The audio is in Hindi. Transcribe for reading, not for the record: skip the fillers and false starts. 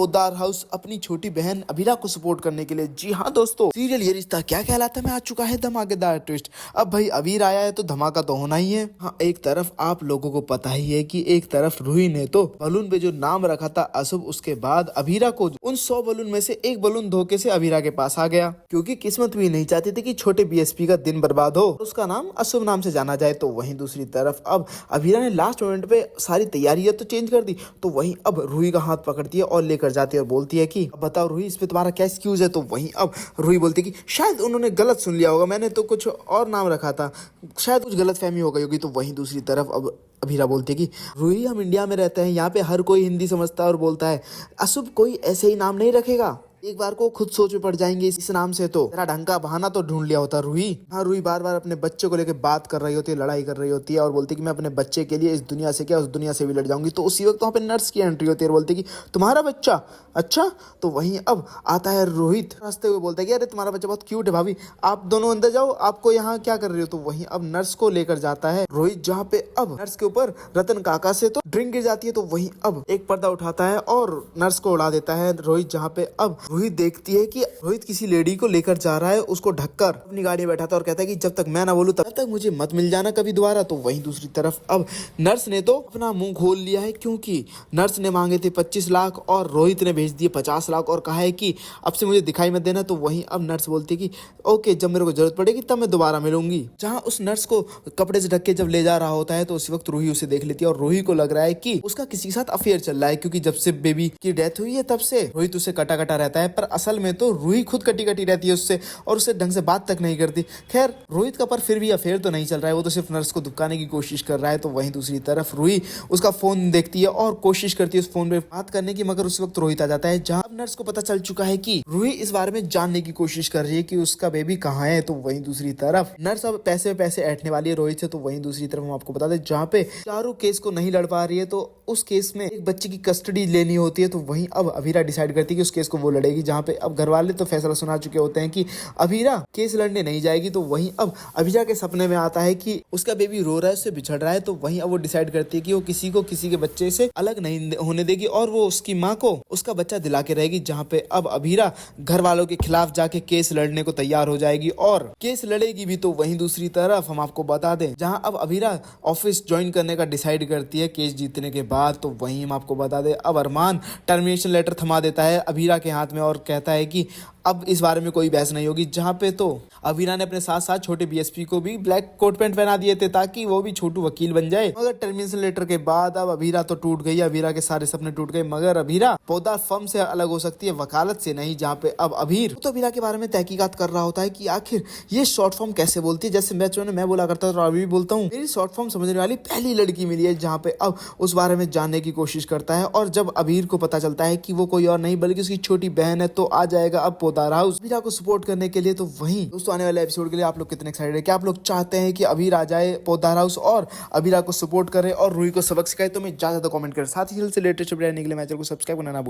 पोद्दार हाउस अपनी छोटी बहन अभीरा को सपोर्ट करने के लिए। जी हाँ दोस्तों, सीरियल ये रिश्ता क्या कहलाता है में आ चुका है धमाकेदार ट्विस्ट। अब भाई अबीर आया है तो धमाका तो होना ही है। हाँ, एक तरफ आप लोगों को पता ही है कि एक तरफ रूही ने तो बलून पे जो नाम रखा था अशुभ, उसके बाद अभीरा को उन 100 बलून में से एक बलून धोखे से अभीरा के पास आ गया, क्योंकि किस्मत भी नहीं चाहती थी कि छोटे बीएसपी का दिन बर्बाद हो, उसका नाम अशुभ नाम से जाना जाए। तो वहीं दूसरी तरफ अब अभीरा ने लास्ट मोमेंट पे सारी तैयारियां तो चेंज कर दी, तो वहीं अब रूही का हाथ पकड़ती है और लेकर जाती है और बोलती है कि अब बताओ रूही, इस पे तुम्हारा क्या एक्सक्यूज है। तो वहीं अब रूही बोलती है कि शायद उन्होंने गलत सुन लिया होगा, मैंने तो कुछ और नाम रखा था, शायद कुछ गलतफहमी हो गई होगी। तो वहीं दूसरी तरफ अब अभीरा बोलती है कि रूही, हम इंडिया में रहते हैं, यहाँ पे हर कोई हिंदी समझता है और बोलता है अशुभ कोई ऐसे ही नाम नहीं रखेगा, एक बार को खुद सोच में पड़ जाएंगे इस नाम से, तो तेरा ढंग का बहाना तो ढूंढ लिया होता रूही। हाँ, रूही बार बार अपने बच्चे को लेकर बात कर रही होती है, लड़ाई कर रही होती है और बोलती है कि मैं अपने बच्चे के लिए इस दुनिया से क्या उस दुनिया से भी लड़ जाऊंगी। तो उसी वक्त वहाँ पे नर्स की एंट्री होती है और बोलती है कि तुम्हारा बच्चा, अच्छा। तो वहीं अब आता है रोहित, हंसते हुए बोलता है कि अरे तुम्हारा बच्चा बहुत क्यूट है भाभी, आप दोनों अंदर जाओ, आपको यहाँ क्या कर रही हो। तो वहीं अब नर्स को लेकर जाता है रोहित, जहाँ पे अब नर्स के ऊपर रतन काका से तो ड्रिंक गिर जाती है। तो वहीं अब एक पर्दा उठाता है और नर्स को उड़ा देता है रोहित, जहाँ पे अब रोहित देखती है कि रोहित किसी लेडी को लेकर जा रहा है, उसको ढककर अपनी गाड़ी में बैठाता है और कहता है कि जब तक मैं ना बोलूं तब तक मुझे मत मिल जाना कभी दोबारा। तो वहीं दूसरी तरफ अब नर्स ने तो अपना मुंह खोल लिया है, क्योंकि नर्स ने मांगे थे 25 लाख और रोहित ने भेज दिए 50 लाख और कहा है कि अब से मुझे दिखाई मत देना। तो वहीं अब नर्स बोलती है कि ओके, जब मेरे को जरूरत पड़ेगी तब मैं दोबारा मिलूंगी। जहां उस नर्स को कपड़े से ढक के जब ले जा रहा होता है तो उसी वक्त रूही उसे देख लेती है और रूही को लग रहा है कि उसका किसी के साथ अफेयर चल रहा है, क्योंकि जब से बेबी की डेथ हुई है तब से रोहित उसे कटा कटा रहता है, पर असल में तो रूही खुद कटी कटी रहती है उससे और उससे ढंग से बात तक नहीं करती। खैर, रोहित का पर फिर भी अफेयर तो नहीं चल रहा है, वो तो सिर्फ नर्स को दुबकाने की कोशिश कर रहा है। तो वहीं दूसरी तरफ रूही उसका फोन देखती है और कोशिश करती है उस फोन पे बात करने की, मगर उस वक्त रोहित आ जाता है। जहां नर्स को पता चल चुका है कि रूही इस बारे में जानने की कोशिश कर रही है कि उसका बेबी कहाँ है। तो वहीं दूसरी तरफ नर्स अब पैसे पैसे ऐंठने वाली है रोहित से। तो वहीं दूसरी तरफ हम आपको बता दें, जहाँ पे चारू केस को नहीं लड़ पा रही है तो उस केस में एक बच्चे की कस्टडी लेनी होती है। तो वहीं अब अभीरा डिसाइड करती है कि उस केस को वो लड़ेगी, जहाँ पे अब घर वाले तो फैसला सुना चुके होते हैं कि अभीरा केस लड़ने नहीं जाएगी। तो वहीं अब अभीरा के सपने में आता है कि उसका बेबी रो रहा है, उससे बिछड़ रहा है। तो वहीं अब वो डिसाइड करती है कि वो किसी को किसी के बच्चे से अलग नहीं होने देगी और वो उसकी माँ को उसका बच्चा दिला के रहेगी। जहाँ पे अब अभीरा घर वालों के खिलाफ जाके केस लड़ने को तैयार हो जाएगी और केस लड़ेगी भी। तो वहीं दूसरी तरफ हम आपको बता दें, जहाँ अब अभीरा ऑफिस ज्वाइन करने का डिसाइड करती है केस जीतने के बाद, तो वहीं हम आपको बता दें अब अरमान टर्मिनेशन लेटर थमा देता है अभीरा के हाथ में और कहता है कि अब इस बारे में कोई बहस नहीं होगी। जहाँ पे तो अभीरा ने अपने साथ साथ छोटे बीएसपी को भी ब्लैक कोट पैंट पहना दिए थे ताकि वो भी छोटू वकील बन जाए। मगर टर्मिनेशन लेटर के बाद अब अभीरा तो टूट गई, अभीरा के सारे सपने टूट गए। मगर अभीरा पोद्दार फर्म से अलग हो सकती है, वकालत से नहीं। जहाँ पे अब अभीर तो अभीरा के बारे में तहकीकात कर रहा होता है कि आखिर ये शॉर्ट फॉर्म कैसे बोलती है। जैसे मैं बोला करता था, अभी भी बोलता हूँ, मेरी शॉर्ट फॉर्म समझने वाली पहली लड़की मिली है। जहाँ पे अब उस बारे में जानने की कोशिश करता है और जब अभीर को पता चलता है कि वो कोई और नहीं बल्कि उसकी छोटी बहन है, तो आ जाएगा अब पोद्दार हाउस अभीरा को सपोर्ट करने के लिए। तो वहीं दोस्तों, आने वाले एपिसोड के लिए आप लोग कितने एक्साइटेड है? क्या आप लोग चाहते हैं कि अभीर आ जाए पोद्दार हाउस और अभीरा को सपोर्ट करे और रूही को सबक सिखाए? तो मैं ज्यादा कमेंट करें, साथ ही से लेटेस्ट अपडेट आने के लिए मैं चैनल को सब्सक्राइब करना ना भूलें।